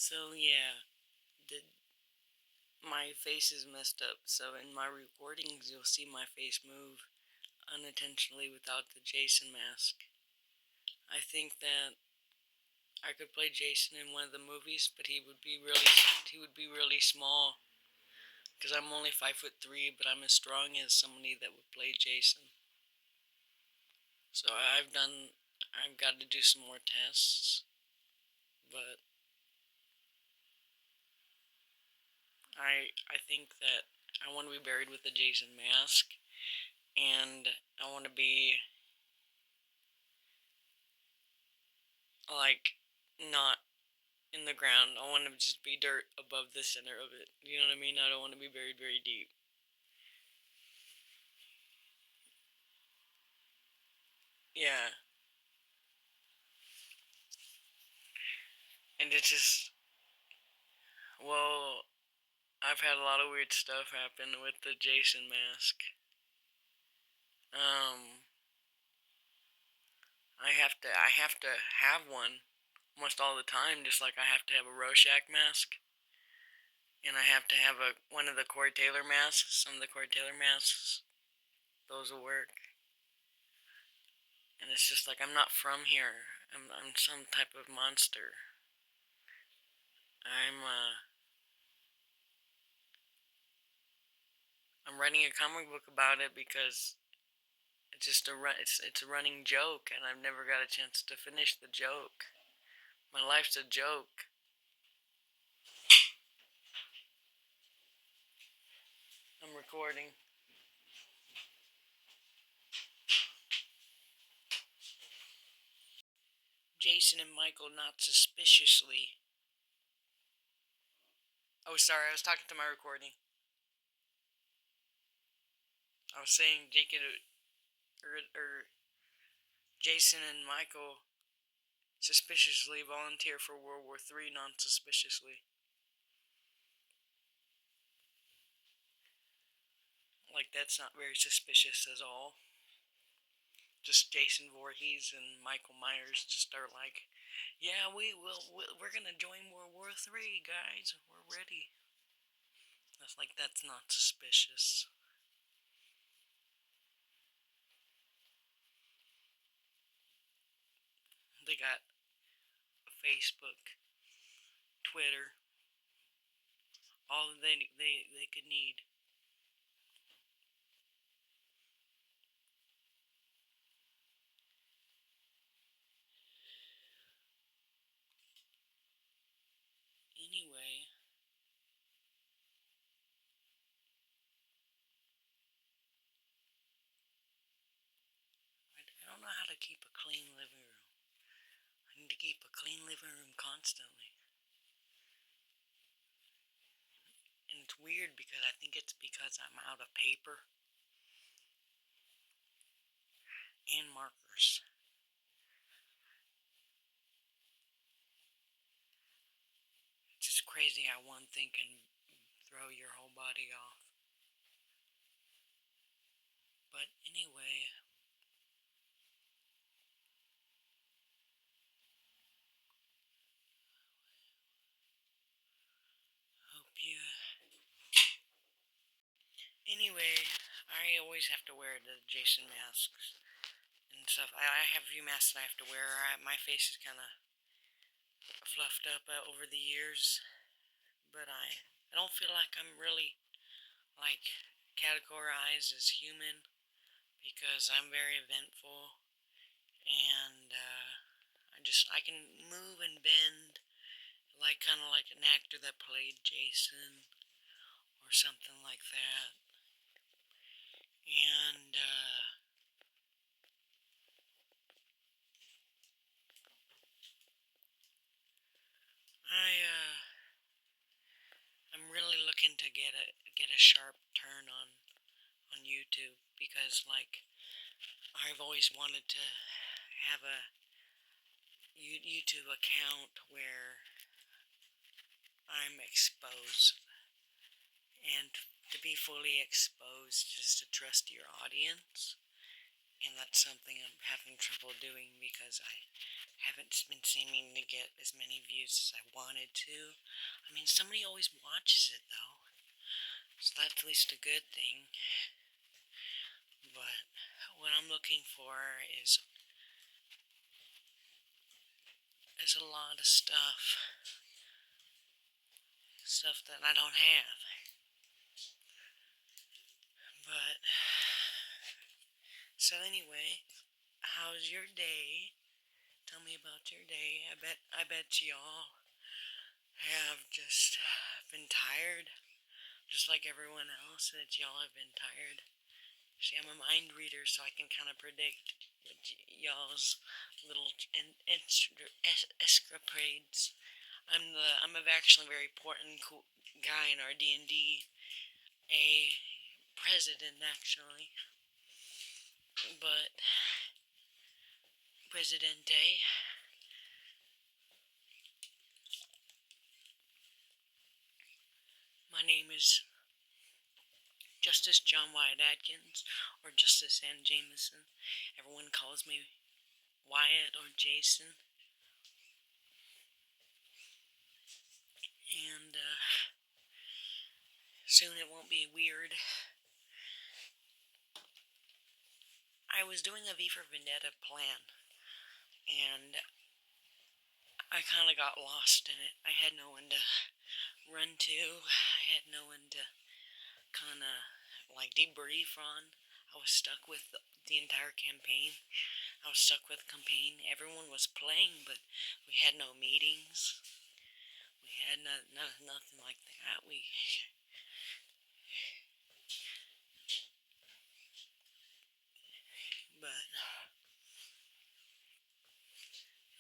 So yeah, the my face is messed up. So in my recordings, you'll see my face move unintentionally without the Jason mask. I think that I could play Jason in one of the movies, but he would be really small because I'm only 5'3", but I'm as strong as somebody that would play Jason. So I've got to do some more tests, but I think that I want to be buried with the Jason mask, and I want to be like not in the ground. I want to just be dirt above the center of it. You know what I mean? I don't want to be buried very deep. Yeah, and it's just well, I've had a lot of weird stuff happen with the Jason mask. Um, I have to have one almost all the time, just like I have to have a Rorschach mask, and I have to have one of the Corey Taylor masks. Some of the Corey Taylor masks, those will work. And it's just like I'm not from here. I'm some type of monster. I'm writing a comic book about it because it's just it's a running joke, and I've never got a chance to finish the joke. My life's a joke. I'm recording. Jason and Michael not suspiciously. Oh, sorry, I was talking to my recording. I was saying Jason and Michael suspiciously volunteer for World War III non-suspiciously. Like, that's not very suspicious at all. Just Jason Voorhees and Michael Myers just are like, yeah, we're gonna join World War III, guys. We're ready. That's not suspicious. They got Facebook, Twitter, all that they could need. Anyway, I don't know how to keep a clean living room. I need to keep a clean living room constantly. And it's weird because I think it's because I'm out of paper and markers. It's just crazy how one thing can throw your whole body off. But anyway, hope you. Anyway, I always have to wear the Jason masks and stuff. I have a few masks that I have to wear. My face is kind of fluffed up over the years, but I don't feel like I'm really like categorized as human because I'm very eventful and I can move and bend like kind of like an actor that played Jason or something like that. And I'm really looking to get a sharp turn on YouTube because like I've always wanted to have a YouTube account where I'm exposed, and to be fully exposed is to trust your audience, and that's something I'm having trouble doing because I haven't been seeming to get as many views as I wanted to. I mean, somebody always watches it though, so that's at least a good thing. But what I'm looking for is a lot of stuff that I don't have. But so anyway, how's your day? Tell me about your day. I bet y'all have just been tired, just like everyone else. That y'all have been tired. See, I'm a mind reader, so I can kind of predict what y'all's little escapades. I'm a actually very important cool guy in our D&D, a president actually, but Presidente. My name is Justice John Wyatt Atkins, or Justice Ann Jameson. Everyone calls me Wyatt or Jason. And soon it won't be weird. I was doing a V for Vendetta plan, and I kind of got lost in it. I had no one to run to. I had no one to kind of like debrief on. I was stuck with the entire campaign. I was stuck with campaign. Everyone was playing, but we had no meetings. We had nothing like that. But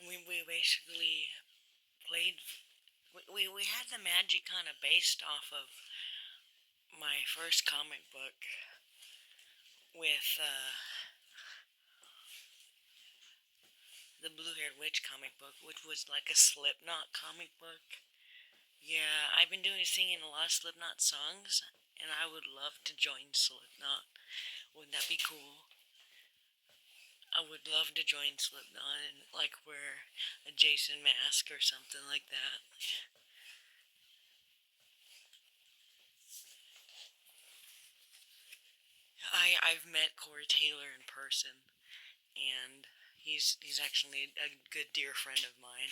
we basically played. We had the magic kind of based off of my first comic book with the Blue Haired Witch comic book, which was like a Slipknot comic book. Yeah, I've been singing a lot of Slipknot songs, and I would love to join Slipknot. Wouldn't that be cool? I would love to join Slipknot and like wear a Jason mask or something like that. I've met Corey Taylor in person, and he's actually a good dear friend of mine.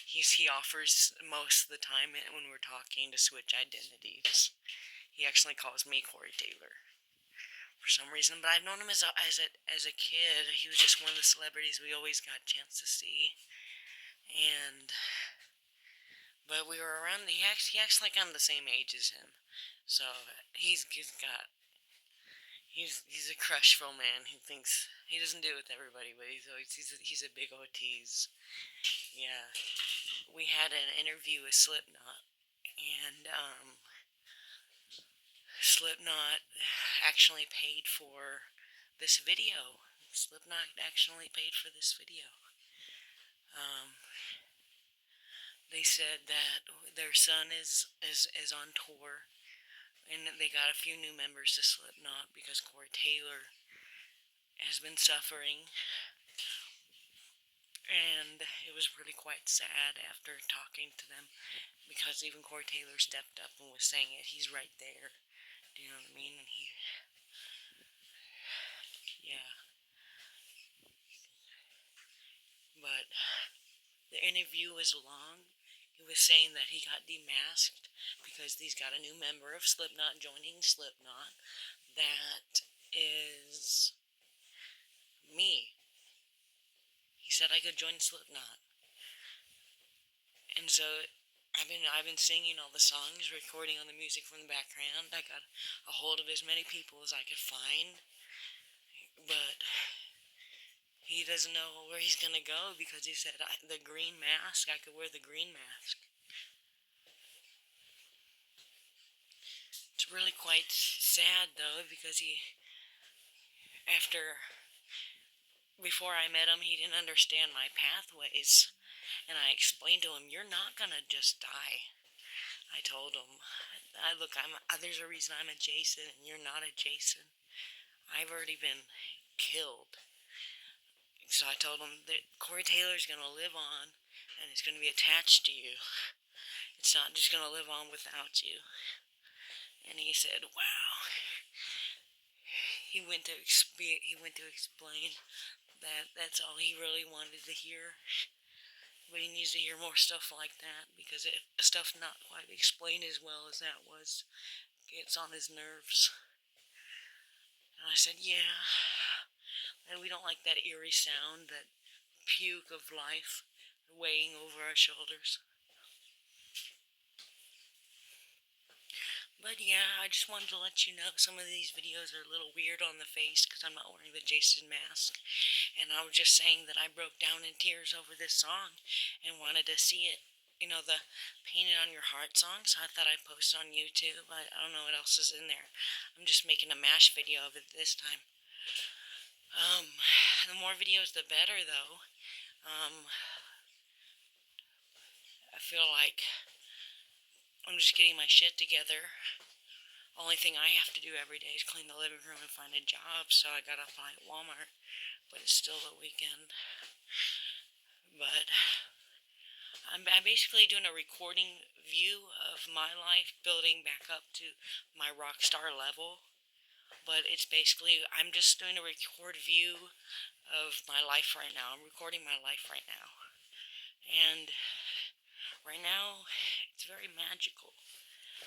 He offers most of the time when we're talking to switch identities. He actually calls me Corey Taylor for some reason, but I've known him as a kid. He was just one of the celebrities we always got a chance to see, and but we were around. He acts like I'm the same age as him, so he's a crushful man who thinks he doesn't do it with everybody, but he's a big old tease. Yeah, we had an interview with Slipknot, and Slipknot actually paid for this video. Slipknot actually paid for this video. Um, they said that their son is on tour, and they got a few new members to Slipknot because Corey Taylor has been suffering, and it was really quite sad after talking to them because even Corey Taylor stepped up and was saying it. He's right there. Do you know what I mean? And yeah. But the interview was long. He was saying that he got demasked because he's got a new member of Slipknot joining Slipknot. That is me. He said I could join Slipknot, and so I've been singing all the songs, recording all the music from the background. I got a hold of as many people as I could find, but he doesn't know where he's gonna go because he said the green mask. I could wear the green mask. It's really quite sad though because after before I met him, he didn't understand my pathways, and I explained to him, "You're not gonna just die." I told him, "Look, there's a reason I'm a Jason, and you're not a Jason. I've already been killed. So I told him that Corey Taylor's gonna live on, and he's gonna be attached to you. It's not just gonna live on without you. And he said, "Wow." He went to explain that that's all he really wanted to hear, but he needs to hear more stuff like that because stuff not quite explained as well as that was gets on his nerves. And I said, "Yeah." And we don't like that eerie sound, that puke of life weighing over our shoulders. But yeah, I just wanted to let you know some of these videos are a little weird on the face because I'm not wearing the Jason mask. And I was just saying that I broke down in tears over this song and wanted to see it. You know, the Painted on Your Heart song, so I thought I'd post it on YouTube. I don't know what else is in there. I'm just making a mash video of it this time. The more videos, the better, though. I feel like I'm just getting my shit together. Only thing I have to do every day is clean the living room and find a job, so I gotta find Walmart, but it's still the weekend. But I'm basically doing a recording view of my life, building back up to my rock star level. But it's basically, I'm just doing a record view of my life right now. I'm recording my life right now. And right now, it's very magical.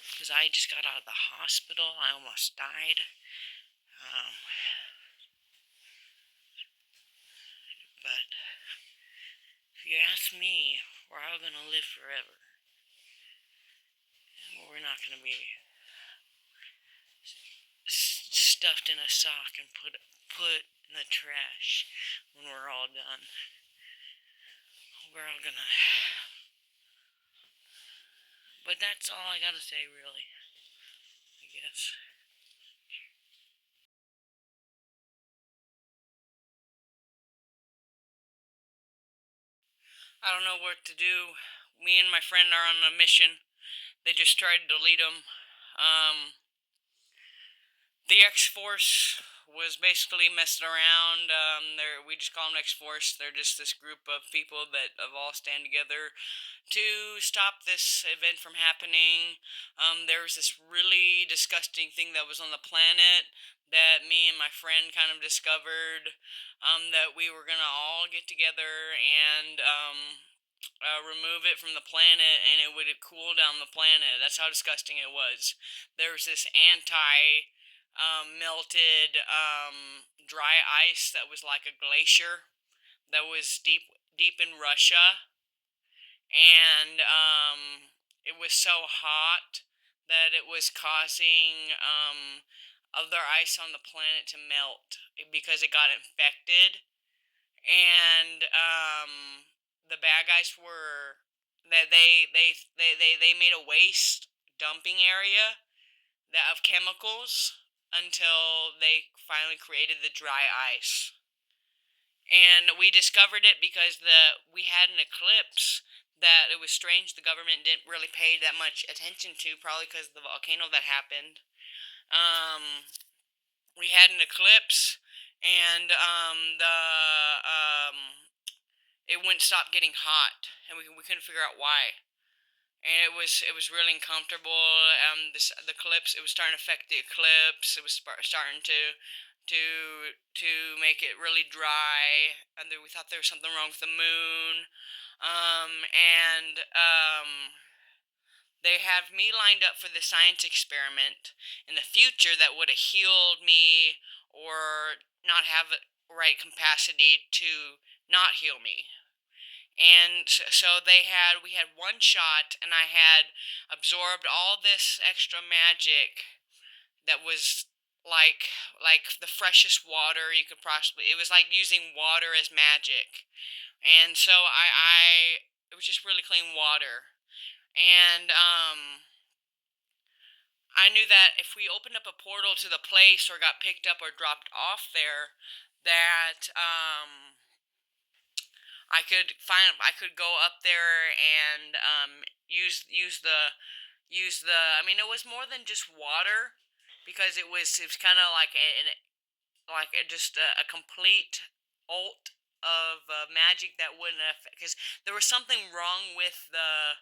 Because I just got out of the hospital. I almost died. But if you ask me, we're all going to live forever. We're not going to be stuffed in a sock and put in the trash when we're all done. We're all going to... But that's all I got to say, really, I guess. I don't know what to do. Me and my friend are on a mission. They just tried to delete them. The X Force was basically messing around. We just call them X Force. They're just this group of people that have all stand together to stop this event from happening. There was this really disgusting thing that was on the planet that me and my friend kind of discovered. That we were gonna all get together and remove it from the planet, and it would cool down the planet. That's how disgusting it was. There was this melted dry ice that was like a glacier that was deep in Russia, and it was so hot that it was causing other ice on the planet to melt because it got infected, and the bad guys were that they made a waste dumping area that of chemicals until they finally created the dry ice. And we discovered it because we had an eclipse that it was strange the government didn't really pay that much attention to, probably because of the volcano that happened. We had an eclipse, and it wouldn't stop getting hot, and we couldn't figure out why. And it was really uncomfortable. The eclipse, it was starting to affect the eclipse. It was starting to make it really dry, and we thought there was something wrong with the moon. And they have me lined up for the science experiment in the future that would have healed me or not have the right capacity to not heal me. And so we had one shot, and I had absorbed all this extra magic that was like the freshest water you could possibly. It was like using water as magic, and so it was just really clean water, and I knew that if we opened up a portal to the place or got picked up or dropped off there, that I could go up there and use the. I mean, it was more than just water because it was kind of like just a complete alt of magic that wouldn't affect, because there was something wrong with the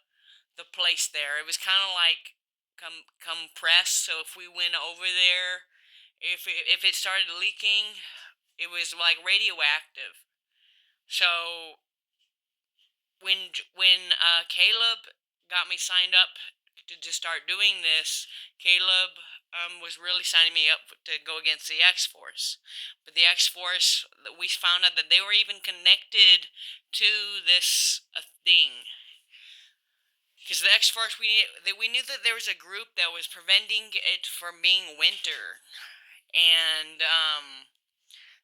place there. It was kind of like compressed. So if we went over there, if it started leaking, it was like radioactive. So when Caleb got me signed up to start doing this, Caleb was really signing me up to go against the X Force. But the X Force, we found out that they were even connected to this thing. Because the X Force, we knew that there was a group that was preventing it from being winter, and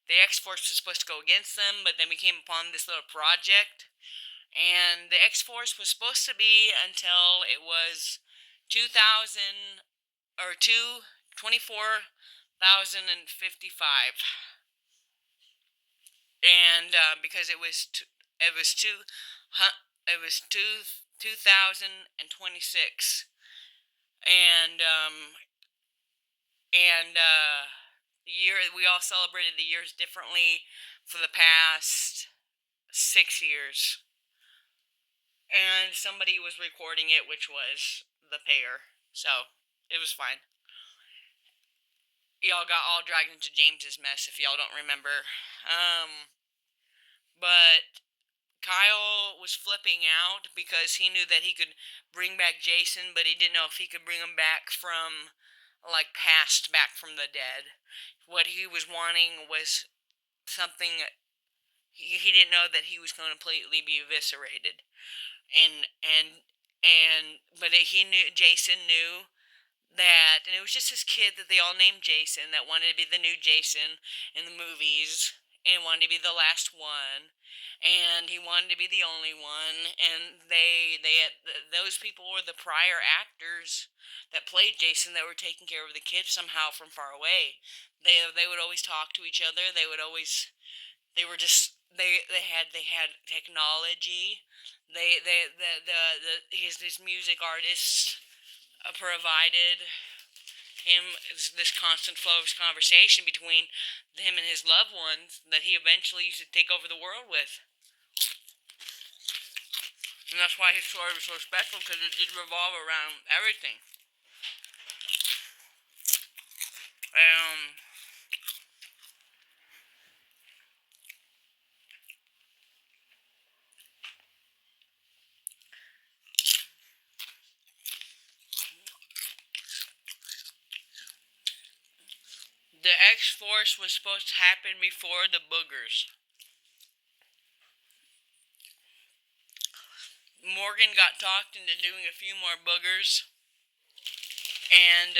the X Force was supposed to go against them. But then we came upon this little project, and the X Force was supposed to be until it was 2000 or 24,055, and because it was two, it was 2026, and the year we all celebrated the years differently for the past 6 years, and somebody was recording it, which was the payer, so it was fine. Y'all got all dragged into James's mess if y'all don't remember. But Kyle was flipping out because he knew that he could bring back Jason, but he didn't know if he could bring him back from, like, past, back from the dead. What he was wanting was something. He didn't know that he was going to completely be eviscerated, but he knew, Jason knew that, and it was just this kid that they all named Jason that wanted to be the new Jason in the movies and wanted to be the last one, and he wanted to be the only one, and those people were the prior actors that played Jason that were taking care of the kid somehow from far away. They would always talk to each other. They were just they had technology. His music artists provided him this constant flow of conversation between him and his loved ones that he eventually used to take over the world with. And that's why his story was so special, because it did revolve around everything. The X-Force was supposed to happen before the boogers. Morgan got talked into doing a few more boogers, and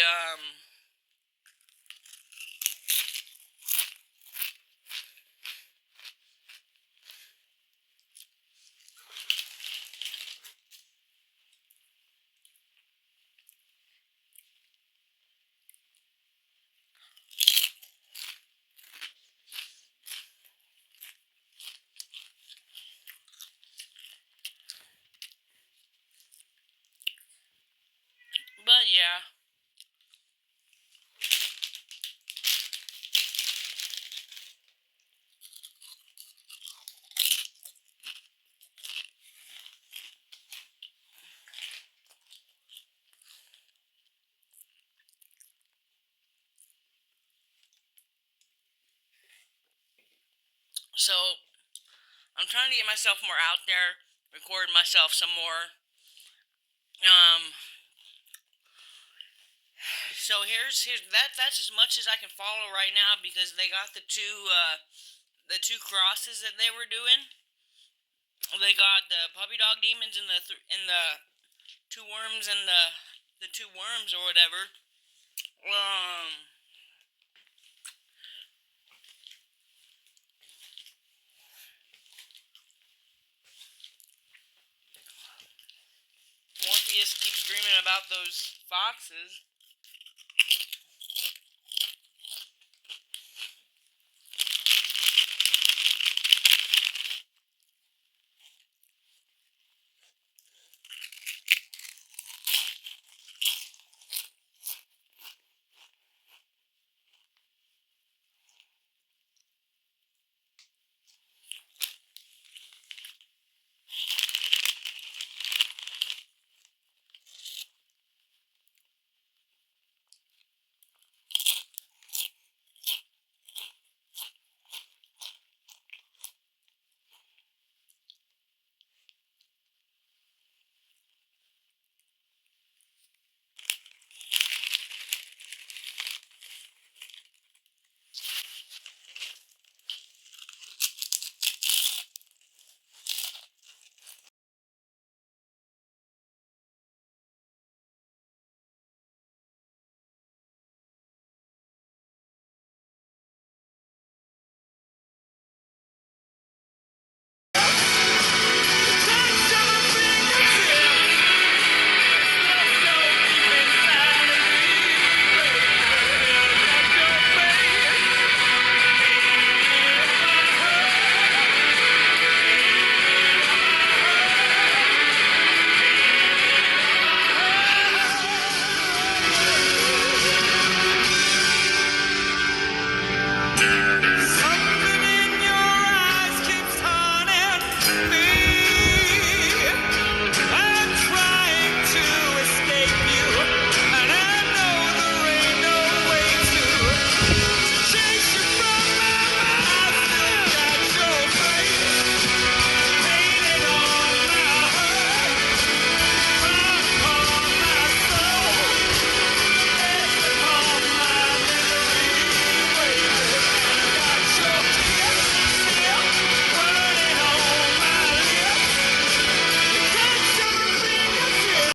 but yeah. So I'm trying to get myself more out there, record myself some more. So that's as much as I can follow right now, because they got the two crosses that they were doing. They got the puppy dog demons and the two worms and the two worms or whatever. Morpheus keeps screaming about those foxes.